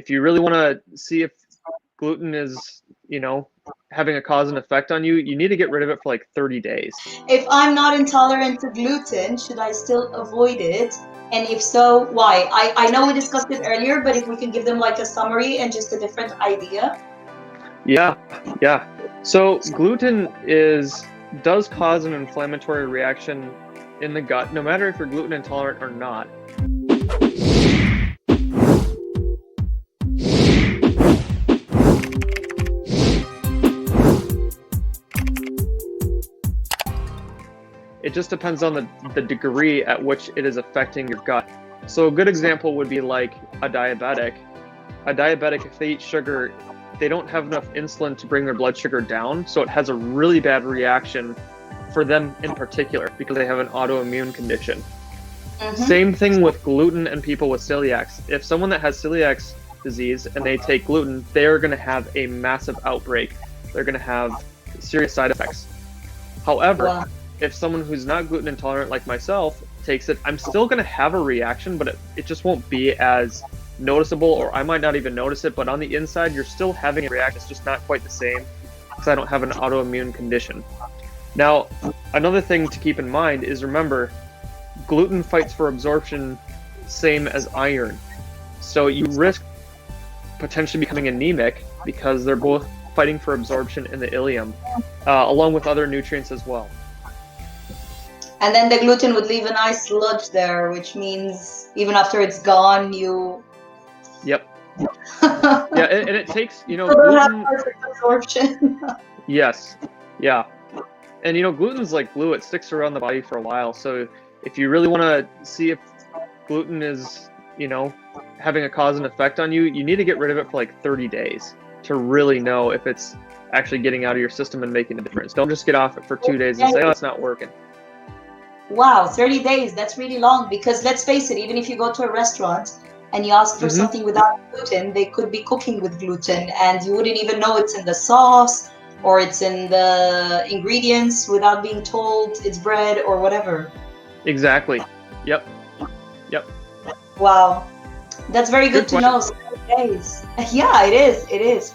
if you really want to see if gluten is, having a cause and effect on you, you need to get rid of it for like 30 days. If I'm not intolerant to gluten, should I still avoid it? And if so, why? I know we discussed it earlier, but if we can give them like a summary and just a different idea. Yeah. So gluten does cause an inflammatory reaction in the gut, no matter if you're gluten intolerant or not. It just depends on the degree at which it is affecting your gut. So a good example would be like a diabetic. A diabetic, if they eat sugar, they don't have enough insulin to bring their blood sugar down, so it has a really bad reaction for them in particular because they have an autoimmune condition. Same thing with gluten and people with celiacs. If someone that has celiac disease and they take gluten, they're going to have a massive outbreak. They're going to have serious side effects. However, if someone who's not gluten intolerant like myself takes it, I'm still going to have a reaction, but it just won't be as noticeable, or I might not even notice it, but on the inside you're still having a reaction. It's just not quite the same because I don't have an autoimmune condition. Now, another thing to keep in mind is, remember, gluten fights for absorption same as iron. So you risk potentially becoming anemic because they're both fighting for absorption in the ileum, along with other nutrients as well. And then the gluten would leave a nice sludge there, which means even after it's gone, you... Yep. Yeah, and it takes, gluten... have perfect absorption. Yes. Yeah. And, gluten's like glue. It sticks around the body for a while. So if you really want to see if gluten is, having a cause and effect on you, you need to get rid of it for like 30 days to really know if it's actually getting out of your system and making a difference. Don't just get off it for 2 days and say, oh, it's not working. Wow, 30 days, that's really long, because let's face it, even if you go to a restaurant and you ask for something without gluten, they could be cooking with gluten and you wouldn't even know it's in the sauce or it's in the ingredients without being told it's bread or whatever. Exactly. Yep. Wow, that's very good to know. 30 days. Yeah, it is.